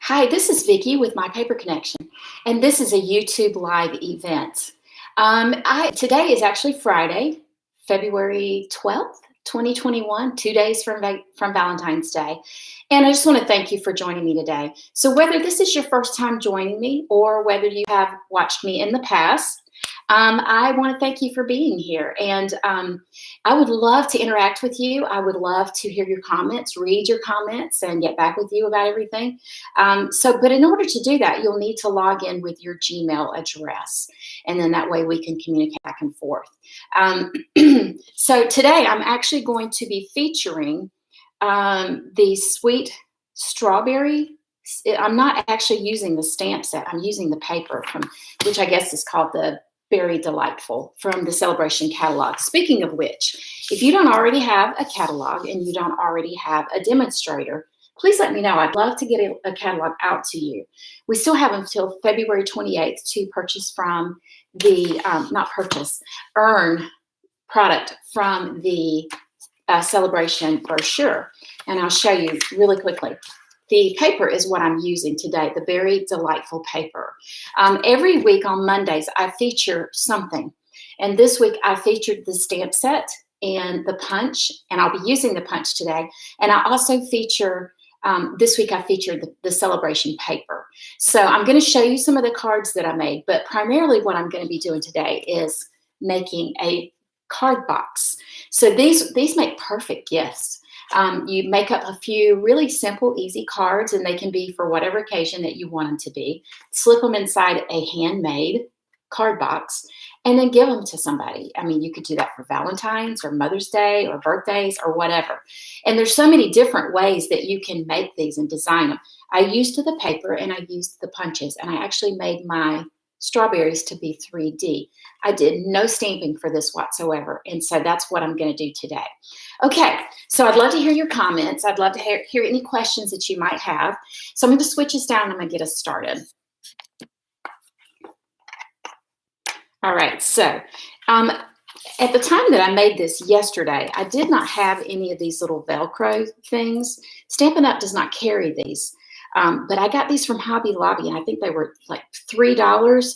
Hi, this is Vicki with My Paper Connection, and this is a YouTube live event. Today is actually Friday, February 12th, 2021, 2 days from Valentine's Day. And I just want to thank you for joining me today. So whether this is your first time joining me or whether you have watched me in the past, I want to thank you for being here. And I would love to interact with you. I would love to hear your comments, read your comments, and get back with you about everything. But in order to do that, you'll need to log in with your Gmail address. And then that way we can communicate back and forth. So today I'm actually going to be featuring the sweet strawberry. I'm not actually using the stamp set. I'm using the paper which I guess is called the Berry Delightful from the Celebration catalog. Speaking of which, if you don't already have a catalog and you don't already have a demonstrator, please let me know. I'd love to get a catalog out to you. We still have until February 28th to purchase from earn product from the Celebration brochure. And I'll show you really quickly. The paper is what I'm using today, the Berry Delightful paper. Every week on Mondays, I feature something. And this week, I featured the stamp set and the punch, and I'll be using the punch today. And I also feature, this week, I featured the Celebration paper. So I'm going to show you some of the cards that I made, but primarily what I'm going to be doing today is making a card box. So these make perfect gifts. You make up a few really simple, easy cards, and they can be for whatever occasion that you want them to be. Slip them inside a handmade card box, and then give them to somebody. I mean, you could do that for Valentine's or Mother's Day or birthdays or whatever. And there's so many different ways that you can make these and design them. I used the paper and I used the punches, and I actually made my strawberries to be 3D. I did no stamping for this whatsoever, and so that's what I'm going to do today. Okay, so I'd love to hear your comments. I'd love to hear any questions that you might have. So I'm going to switch this down and I'm going to get us started. All right, so at the time that I made this yesterday, I did not have any of these little Velcro things. Stampin' Up! Does not carry these. But I got these from Hobby Lobby, and I think they were like $3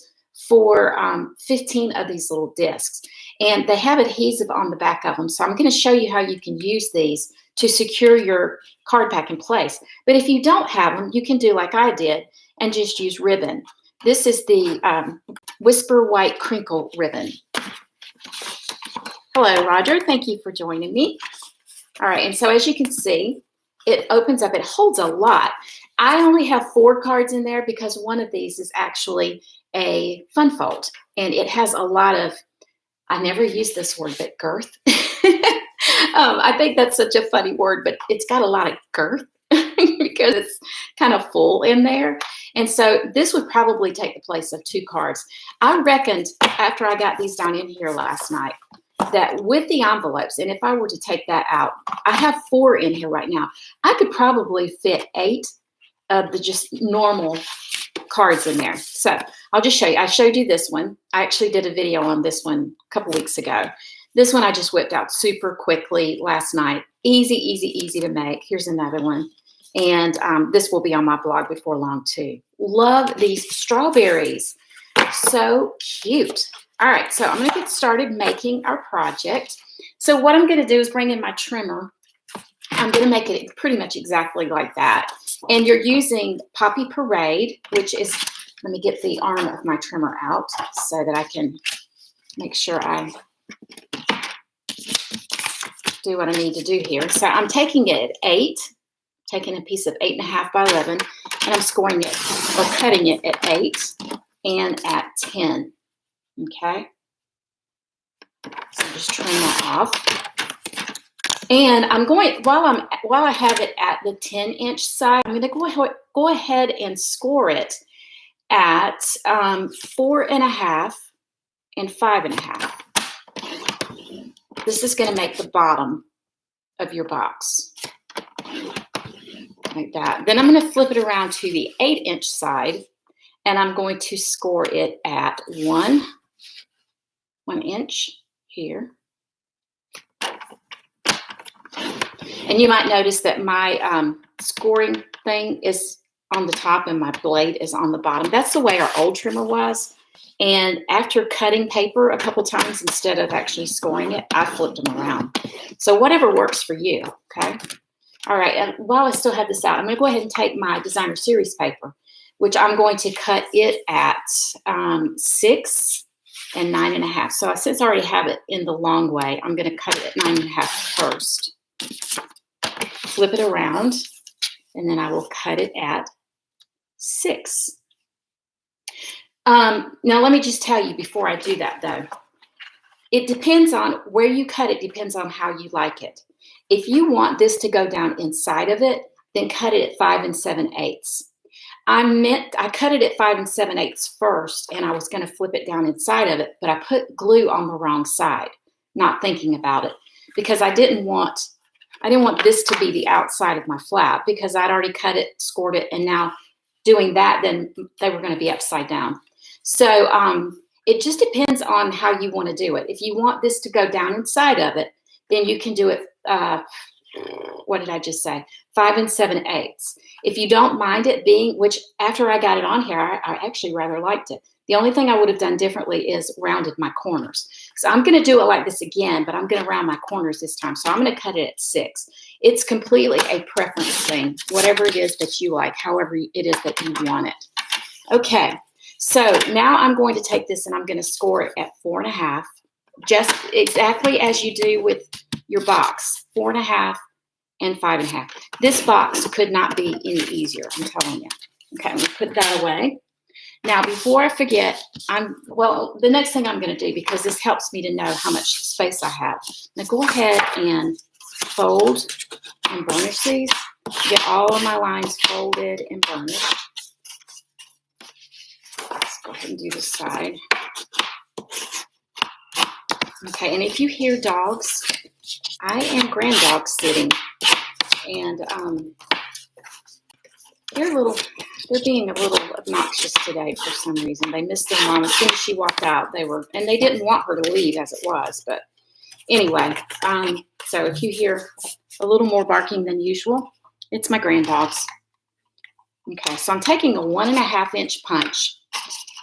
for 15 of these little discs. And they have adhesive on the back of them. So I'm going to show you how you can use these to secure your card pack in place. But if you don't have them, you can do like I did and just use ribbon. This is the Whisper White Crinkle ribbon. Hello, Roger. Thank you for joining me. All right, and so as you can see, it opens up. It holds a lot. I only have 4 cards in there because one of these is actually a fun fold, and it has a lot of, I never use this word, but girth. I think that's such a funny word, but it's got a lot of girth because it's kind of full in there. And so this would probably take the place of 2 cards. I reckoned after I got these down in here last night that with the envelopes, and if I were to take that out, I have 4 in here right now. I could probably fit 8 of the just normal cards in there. So I'll just show you. I showed you this one. I actually did a video on this one a couple weeks ago. This one I just whipped out super quickly last night. Easy, easy, easy to make. Here's another one. And this will be on my blog before long too. Love these strawberries. So cute. All right, so I'm going to get started making our project. So what I'm going to do is bring in my trimmer. I'm going to make it pretty much exactly like that. And you're using Poppy Parade, which is, let me get the arm of my trimmer out so that I can make sure I do what I need to do here. So I'm taking it at 8, taking a piece of 8.5 by 11, and I'm scoring it or cutting it at 8 and at 10. Okay. So just trim that off. And I'm going, while I have it at the 10-inch side, I'm going to go ahead and score it at 4.5 and 5.5. This is going to make the bottom of your box. Like that. Then I'm going to flip it around to the 8-inch side, and I'm going to score it at 1 inch here. And you might notice that my scoring thing is on the top and my blade is on the bottom. That's the way our old trimmer was. And after cutting paper a couple times, instead of actually scoring it, I flipped them around. So whatever works for you, okay? All right, and while I still have this out, I'm gonna go ahead and take my designer series paper, which I'm going to cut it at 6 and 9.5. So since I already have it in the long way, I'm gonna cut it at 9.5 first. Flip it around, and then I will cut it at 6. Now let me just tell you before I do that though, it depends on where you cut it, depends on how you like it. If you want this to go down inside of it, then cut it at 5 7/8. I cut it at 5 7/8 first, and I was going to flip it down inside of it, but I put glue on the wrong side, not thinking about it, because I didn't want this to be the outside of my flap, because I'd already cut it, scored it, and now doing that, then they were going to be upside down. So it just depends on how you want to do it. If you want this to go down inside of it, then you can do it, what did I just say? 5 7/8. If you don't mind it being, which after I got it on here, I actually rather liked it. The only thing I would have done differently is rounded my corners. So I'm going to do it like this again, but I'm going to round my corners this time. So I'm going to cut it at 6. It's completely a preference thing, whatever it is that you like, however it is that you want it. Okay, so now I'm going to take this and I'm going to score it at 4.5, just exactly as you do with your box, 4.5 and 5.5. This box could not be any easier, I'm telling you. Okay, I'm going to put that away. Now, before I forget, the next thing I'm going to do, because this helps me to know how much space I have. Now, go ahead and fold and burnish these. Get all of my lines folded and burnished. Let's go ahead and do this side. Okay, and if you hear dogs, I am grand dog sitting, and they're being a little obnoxious today for some reason. They missed their mom. As soon as she walked out, and they didn't want her to leave as it was. But anyway, so if you hear a little more barking than usual, it's my grand dogs. Okay, so I'm taking a 1.5 inch punch,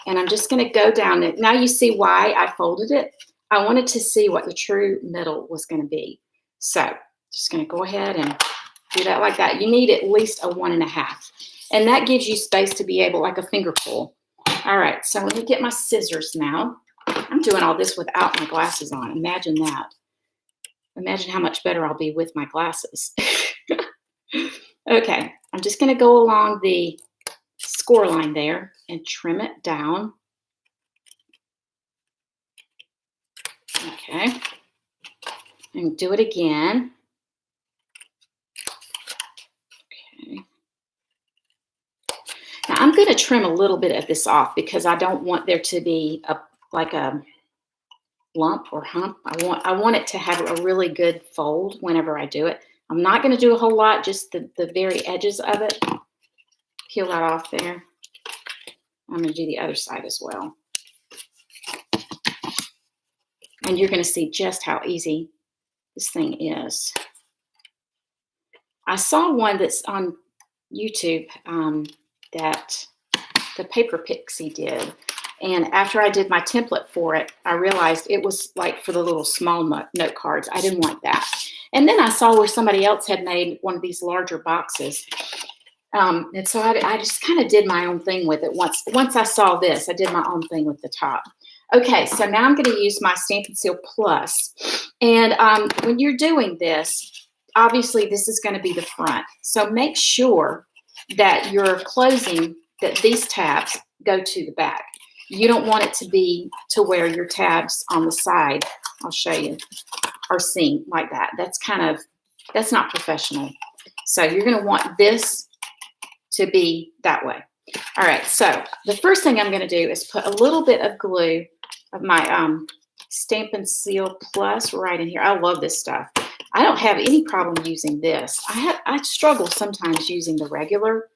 and I'm just going to go down it. Now you see why I folded it. I wanted to see what the true middle was going to be. So just going to go ahead and do that like that. You need at least a 1.5. And that gives you space to be able, like a finger pull. All right, so let me get my scissors now. I'm doing all this without my glasses on. Imagine that. Imagine how much better I'll be with my glasses. Okay, I'm just going to go along the score line there and trim it down. Okay, and do it again. Okay. Now I'm going to trim a little bit of this off because I don't want there to be like a lump or hump. I want it to have a really good fold whenever I do it. I'm not going to do a whole lot, just the very edges of it. Peel that off there. I'm going to do the other side as well. And you're going to see just how easy this thing is. I saw one that's on YouTube that the Paper Pixie did. And after I did my template for it, I realized it was like for the little small note cards. I didn't want that. And then I saw where somebody else had made one of these larger boxes. And so I just kind of did my own thing with it. Once I saw this, I did my own thing with the top. Okay, so now I'm going to use my Stampin' Seal Plus. And when you're doing this, obviously this is going to be the front. So make sure that you're closing, that these tabs go to the back. You don't want it to be to where your tabs on the side, I'll show you, are seen like that. That's not professional. So you're going to want this to be that way. All right, so the first thing I'm going to do is put a little bit of glue of my Stampin' Seal Plus right in here. I love this stuff. I don't have any problem using this. I struggle sometimes using the regular,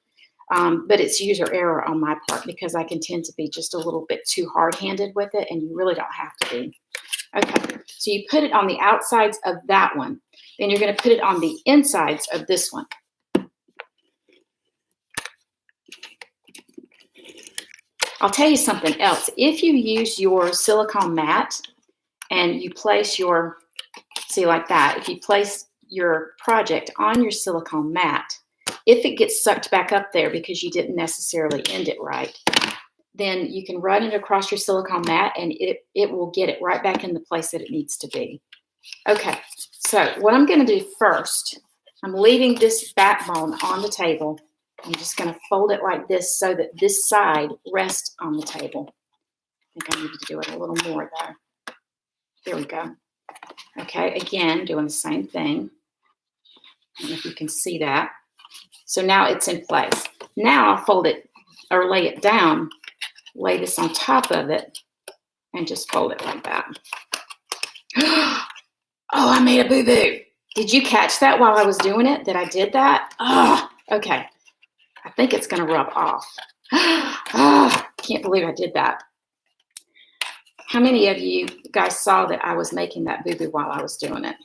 but it's user error on my part because I can tend to be just a little bit too hard-handed with it, and you really don't have to be. Okay, so you put it on the outsides of that one. Then you're going to put it on the insides of this one. I'll tell you something else. If you use your silicone mat and you place your, see like that, if you place your project on your silicone mat, if it gets sucked back up there because you didn't necessarily end it right, then you can run it across your silicone mat and it will get it right back in the place that it needs to be. Okay, so what I'm going to do first, I'm leaving this backbone on the table. I'm just going to fold it like this so that this side rests on the table. I think I need to do it a little more though. There we go. Okay, again, doing the same thing. I don't know if you can see that. So now it's in place. Now I'll fold it or lay it down, lay this on top of it, and just fold it like that. Oh, I made a boo-boo. Did you catch that while I was doing it, that I did that? Oh, okay. I think it's going to rub off. Oh, can't believe I did that. How many of you guys saw that I was making that boo-boo while I was doing it?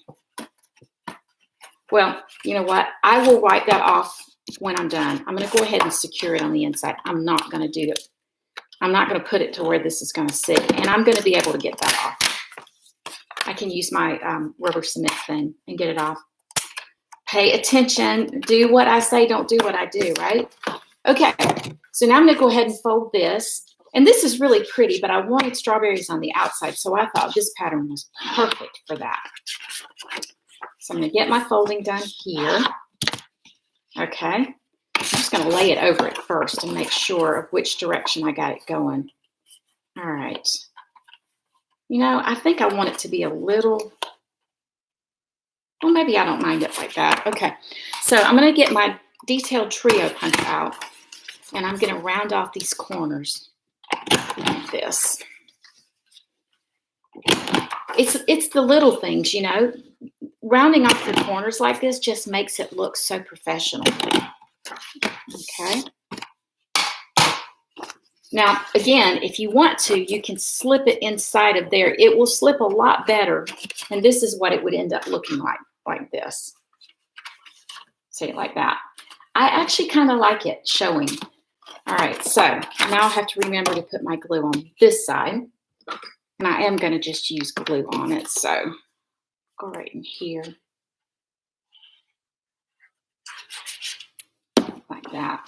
Well, you know what? I will wipe that off when I'm done. I'm going to go ahead and secure it on the inside. I'm not going to do it. I'm not going to put it to where this is going to sit, and I'm going to be able to get that off. I can use my rubber cement thing and get it off. Pay attention. Do what I say. Don't do what I do, right? Okay. So now I'm going to go ahead and fold this. And this is really pretty, but I wanted strawberries on the outside, so I thought this pattern was perfect for that. So I'm going to get my folding done here. Okay. I'm just going to lay it over it first and make sure of which direction I got it going. All right. You know, I think I want it to be a little, well, maybe I don't mind it like that. Okay. So I'm going to get my detailed trio punch out, and I'm going to round off these corners like this. It's the little things, you know. Rounding off the corners like this just makes it look so professional. Okay. Now, again, if you want to, you can slip it inside of there. It will slip a lot better, and this is what it would end up looking like this. See it like that. I actually kind of like it showing. All right, so now I have to remember to put my glue on this side, and I am going to just use glue on it, so go right in here. Like that.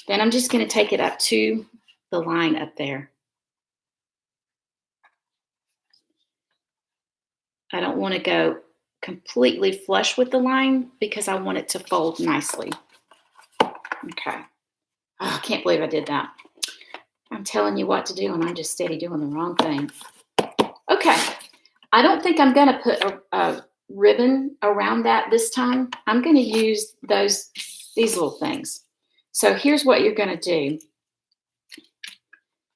Then I'm just going to take it up to the line up there. I don't want to go completely flush with the line because I want it to fold nicely. Okay. Oh, I can't believe I did that. I'm telling you what to do, and I'm just steady doing the wrong thing. Okay. I don't think I'm going to put a ribbon around that this time. I'm going to use these little things. So here's what you're going to do.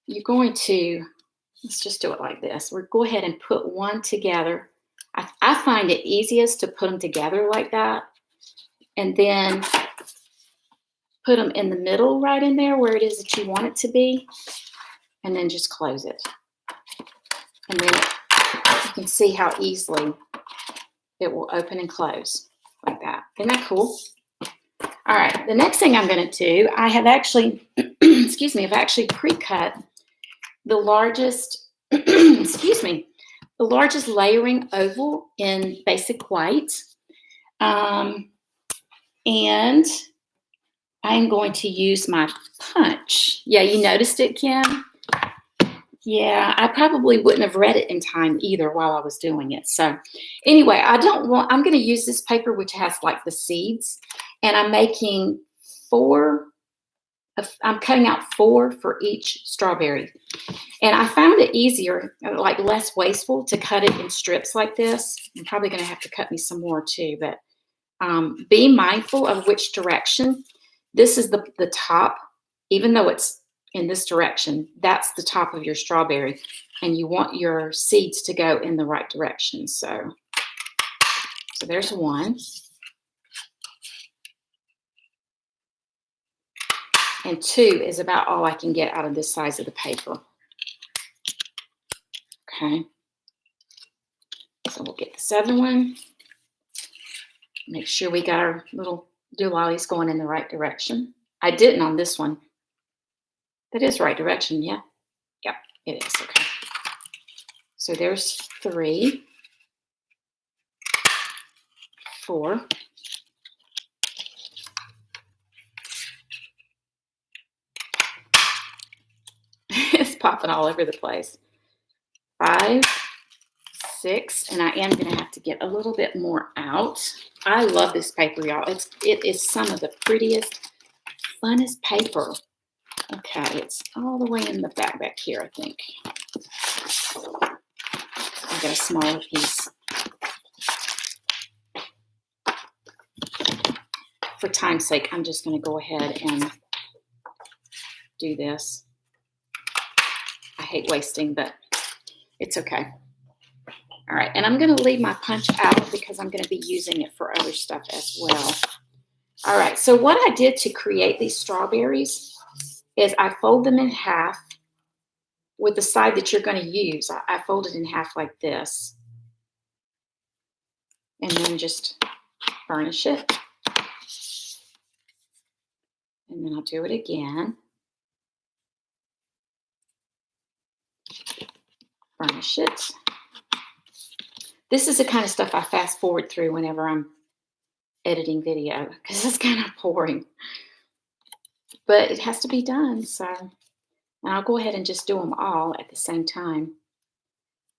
You're going to, let's just do it like this. We'll go ahead and put one together. I find it easiest to put them together like that, and then put them in the middle right in there where it is that you want it to be, and then just close it. And then you can see how easily it will open and close like that. Isn't that cool? All right, the next thing I'm going to do, I have actually, excuse me, I've actually pre-cut the largest, excuse me, the largest layering oval in basic white. And I'm going to use my punch. Yeah, you noticed it, Kim? Yeah, I probably wouldn't have read it in time either while I was doing it. So anyway, I'm going to use this paper, which has like the seeds, and I'm making I'm cutting out 4 for each strawberry. And I found it easier, like less wasteful, to cut it in strips like this. I'm probably going to have to cut me some more too, but be mindful of which direction. This is the top, even though it's in this direction, that's the top of your strawberry, and you want your seeds to go in the right direction. So there's one. And 2 is about all I can get out of this size of the paper. Okay. So we'll get this other one. Make sure we got our little doolollies going in the right direction. I didn't on this one. That is right direction, yeah. Yep, it is, okay. So there's 3, 4. It's popping all over the place. 5, 6, and I am gonna have to get a little bit more out. I love this paper, y'all. It is some of the prettiest, funnest paper. Okay, it's all the way in the back here, I think. I'll get a smaller piece. For time's sake, I'm just going to go ahead and do this. I hate wasting, but it's okay. All right, and I'm going to leave my punch out because I'm going to be using it for other stuff as well. All right, so what I did to create these strawberries is I fold them in half with the side that you're going to use. I fold it in half like this, and then just burnish it. And then I'll do it again. Burnish it. This is the kind of stuff I fast forward through whenever I'm editing video because it's kind of boring. But it has to be done, so I'll go ahead and just do them all at the same time.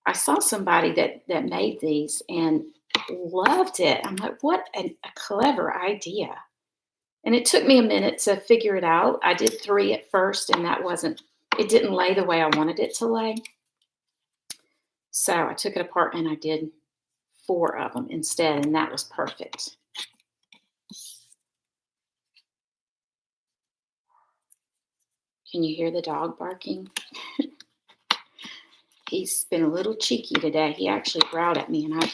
I saw somebody that made these and loved it. I'm like, what a clever idea. And it took me a minute to figure it out. I did 3 at first, and it didn't lay the way I wanted it to lay. So I took it apart and I did 4 of them instead, and that was perfect. Can you hear the dog barking? He's been a little cheeky today. He actually growled at me, and I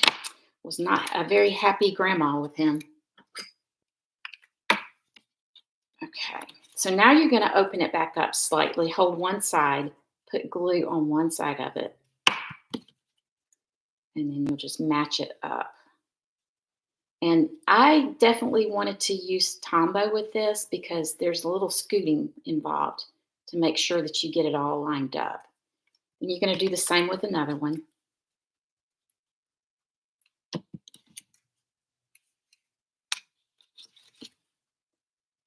was not a very happy grandma with him. Okay, so now you're going to open it back up slightly. Hold one side, put glue on one side of it, and then you'll just match it up. And I definitely wanted to use Tombow with this because there's a little scooting involved to make sure that you get it all lined up. And you're going to do the same with another one.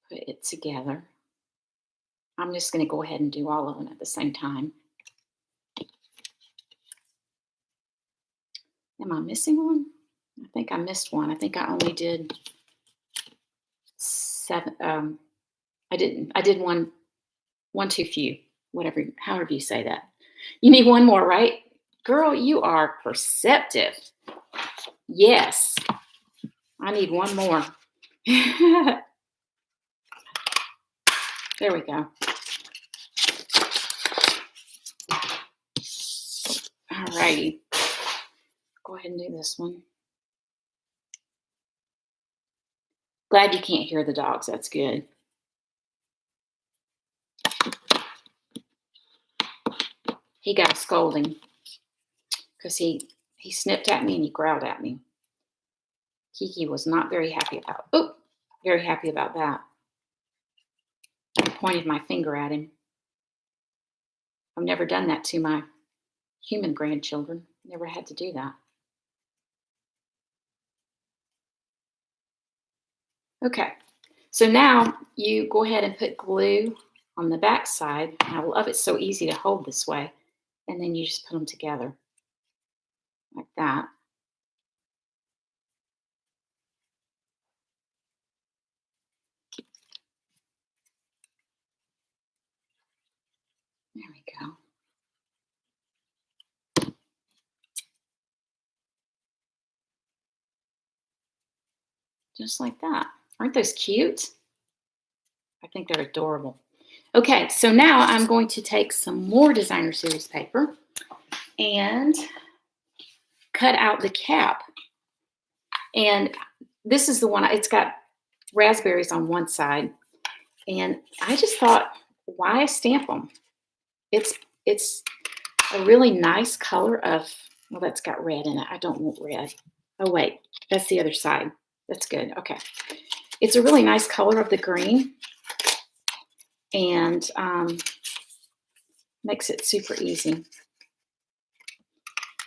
Put it together. I'm just going to go ahead and do all of them at the same time. Am I missing one? I think I missed one. I think I only did 7. I did one too few. However you say that. You need one more, right? Girl, you are perceptive. Yes. I need one more. There we go. All righty. Go ahead and do this one. Glad you can't hear the dogs. That's good. He got a scolding because he snipped at me and he growled at me. Kiki was not very happy about that. I pointed my finger at him. I've never done that to my human grandchildren. Never had to do that. Okay, so now you go ahead and put glue on the back side. I love it, so easy to hold this way. And then you just put them together like that. There we go. Just like that. Aren't those cute? I think they're adorable. Okay, so now I'm going to take some more Designer Series paper and cut out the cap. And this is the one, it's got raspberries on one side. And I just thought, why stamp them? It's a really nice color of, well, that's got red in it. I don't want red. Oh, wait, that's the other side. That's good. Okay. It's a really nice color of the green. And Makes it super easy.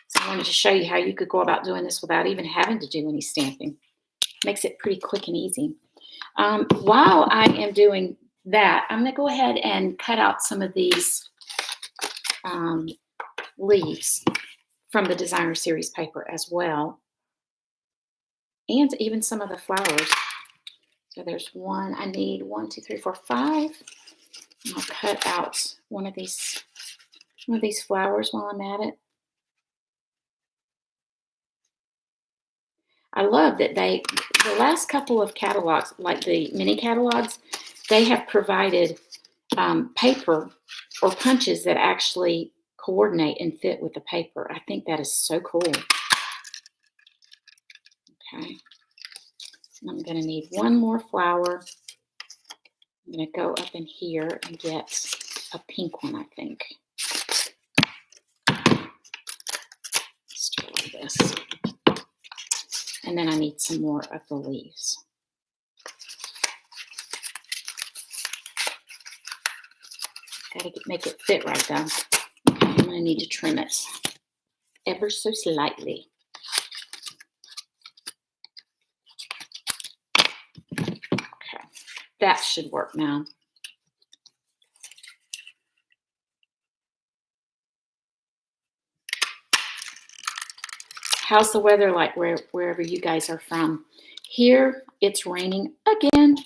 So I wanted to show you how you could go about doing this without even having to do any stamping. Makes it pretty quick and easy. While I am doing that, I'm going to go ahead and cut out some of these leaves from the designer series paper as well, and even some of the flowers. So there's one. I need 1, 2, 3, 4, 5. And I'll cut out one of these flowers while I'm at it. I love that the last couple of catalogs, like the mini catalogs, they have provided paper or punches that actually coordinate and fit with the paper. I think that is so cool. Okay. I'm going to need one more flower. I'm going to go up in here and get a pink one, I think. Let's do like this. And then I need some more of the leaves. Got to make it fit right though. Okay, I'm going to need to trim it ever so slightly. Okay, that should work now. How's the weather like wherever you guys are from? Here, it's raining again,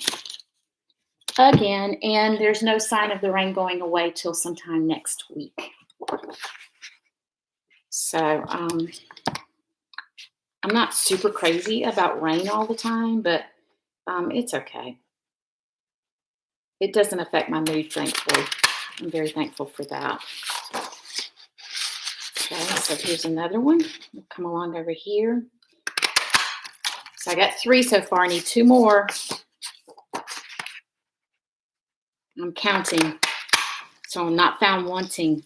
and there's no sign of the rain going away till sometime next week. So I'm not super crazy about rain all the time, but it's okay. It doesn't affect my mood, thankfully. I'm very thankful for that. Okay, so here's another one. We'll come along over here. So I got 3 so far. I need 2 more. I'm counting, so I'm not found wanting.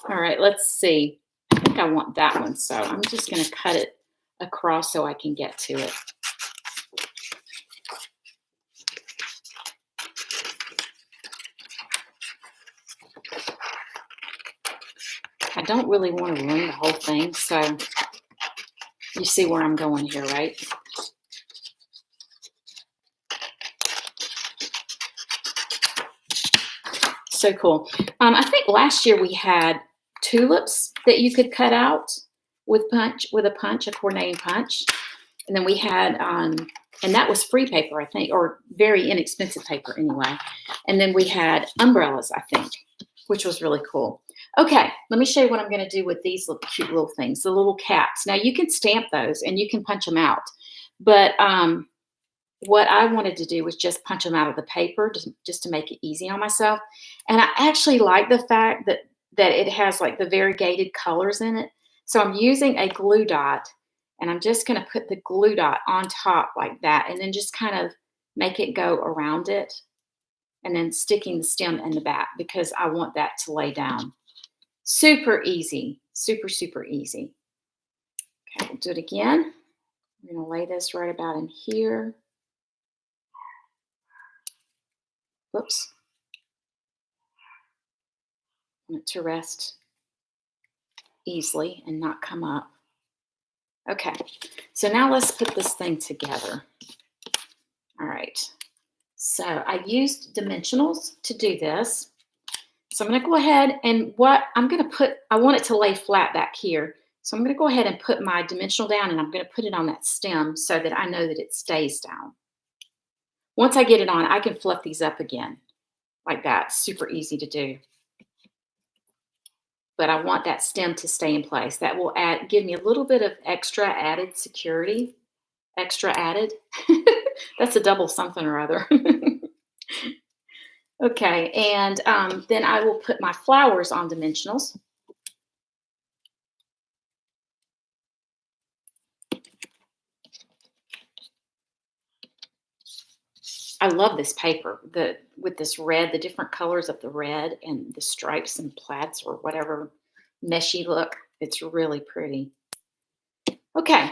All right, let's see. I think I want that one, so I'm just going to cut it across so I can get to it. I don't really want to ruin the whole thing, so you see where I'm going here, right? So cool. I think last year we had tulips that you could cut out with a coordinating punch. And then we had, and that was free paper, I think, or very inexpensive paper anyway. And then we had umbrellas, I think, which was really cool. Okay, let me show you what I'm going to do with these little cute little things, the little caps. Now you can stamp those and you can punch them out, but what I wanted to do was just punch them out of the paper just to make it easy on myself. And I actually like the fact that it has like the variegated colors in it. So I'm using a glue dot, and I'm just going to put the glue dot on top like that, and then just kind of make it go around it, and then sticking the stem in the back because I want that to lay down. Super easy, super, super easy. Okay, we'll do it again. I'm going to lay this right about in here. Whoops. I want it to rest easily and not come up. Okay, so now let's put this thing together. All right, so I used dimensionals to do this. So I'm going to go ahead and I want it to lay flat back here. So I'm going to go ahead and put my dimensional down, and I'm going to put it on that stem so that I know that it stays down. Once I get it on, I can fluff these up again like that. Super easy to do. But I want that stem to stay in place. That will give me a little bit of extra added security. Extra added. That's a double something or other. Okay, and then I will put my flowers on dimensionals. I love this paper, with this red, the different colors of the red and the stripes and plaids or whatever meshy look. It's really pretty. Okay,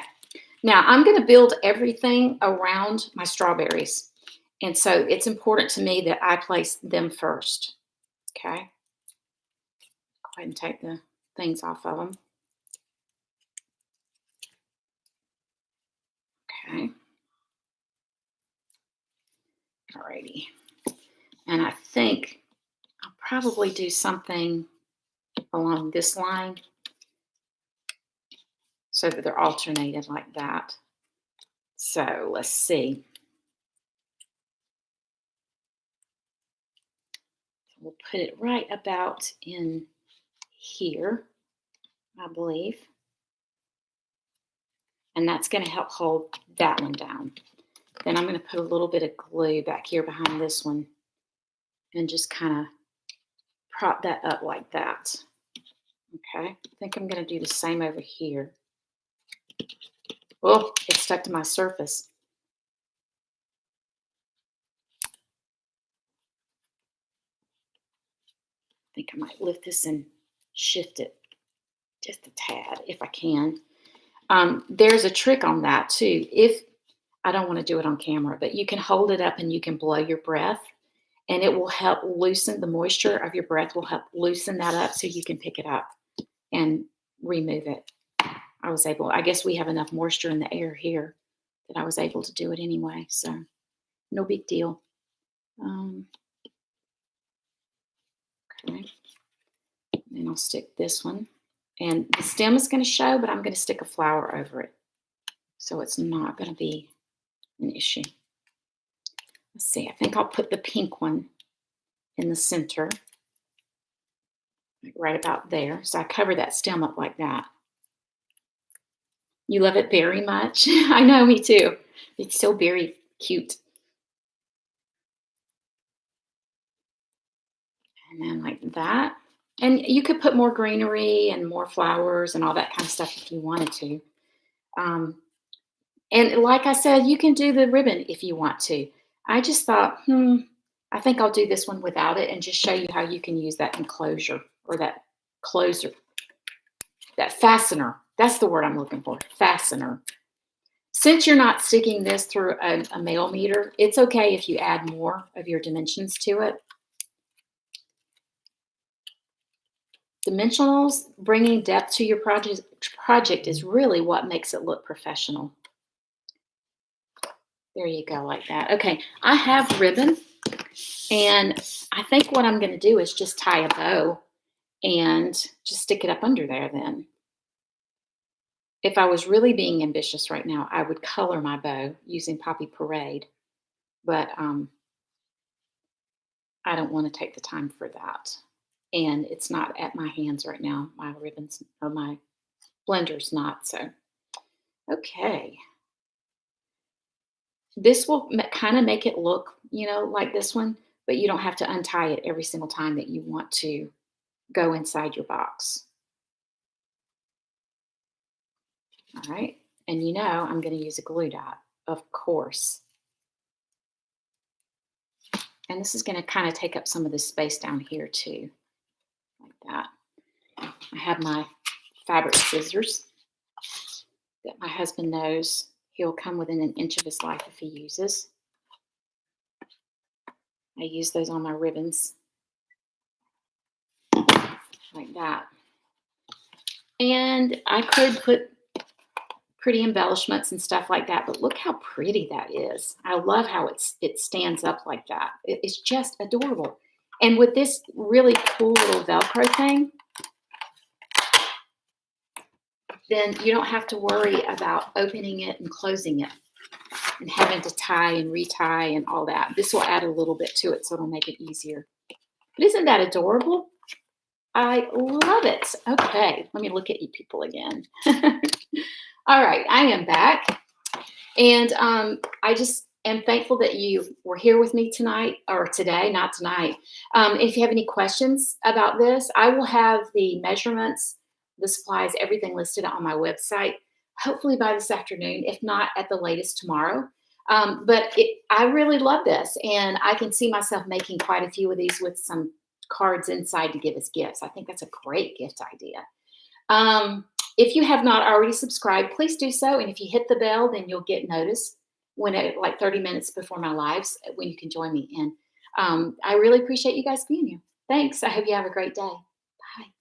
now I'm going to build everything around my strawberries. And so it's important to me that I place them first. Okay, ahead and take the things off of them. Okay. Alrighty. And I think I'll probably do something along this line so that they're alternated like that. So let's see. We'll put it right about in here, I believe. And that's going to help hold that one down. Then I'm going to put a little bit of glue back here behind this one and just kind of prop that up like that. Okay, I think I'm going to do the same over here. Oh, it stuck to my surface. I think I might lift this and shift it just a tad if I can. There's a trick on that too. If I don't want to do it on camera, but you can hold it up and you can blow your breath and it will help loosen the moisture of your breath, will help loosen that up so you can pick it up and remove it. I guess we have enough moisture in the air here that I was able to do it anyway. So no big deal. Okay. And I'll stick this one. And the stem is going to show, but I'm going to stick a flower over it. So it's not going to be an issue. Let's see, I think I'll put the pink one in the center, like right about there. So I cover that stem up like that. You love it very much? I know, me too. It's so very cute. And then like that. And you could put more greenery and more flowers and all that kind of stuff if you wanted to. And like I said, you can do the ribbon if you want to. I just thought, I think I'll do this one without it and just show you how you can use that enclosure or that closer, that fastener. That's the word I'm looking for, fastener. Since you're not sticking this through a mail meter, it's okay if you add more of your dimensions to it. Dimensionals, bringing depth to your project is really what makes it look professional. There you go, like that. Okay, I have ribbon, and I think what I'm going to do is just tie a bow and just stick it up under there then. If I was really being ambitious right now, I would color my bow using Poppy Parade, but I don't want to take the time for that. And it's not at my hands right now. My ribbons or my blender's not. So, okay. This will kind of make it look, like this one, but you don't have to untie it every single time that you want to go inside your box. All right. And I'm going to use a glue dot, of course. And this is going to kind of take up some of the space down here too. Like that. I have my fabric scissors that my husband knows he'll come within an inch of his life if he uses. I use those on my ribbons like that. And I could put pretty embellishments and stuff like that, but look how pretty that is. I love how it stands up like that. It's just adorable. And with this really cool little Velcro thing, then you don't have to worry about opening it and closing it and having to tie and retie and all that. This will add a little bit to it, so it'll make it easier. But isn't that adorable? I love it. Okay, let me look at you people again. All right, I am back. And I just am thankful that you were here with me tonight, or today, not tonight. If you have any questions about this, I will have the measurements, the supplies, everything listed on my website, hopefully by this afternoon, if not at the latest tomorrow. But I really love this, and I can see myself making quite a few of these with some cards inside to give as gifts. I think that's a great gift idea. If you have not already subscribed, please do so. And if you hit the bell, then you'll get notice when like 30 minutes before my lives when you can join me. And I really appreciate you guys being here. Thanks. I hope you have a great day. Bye.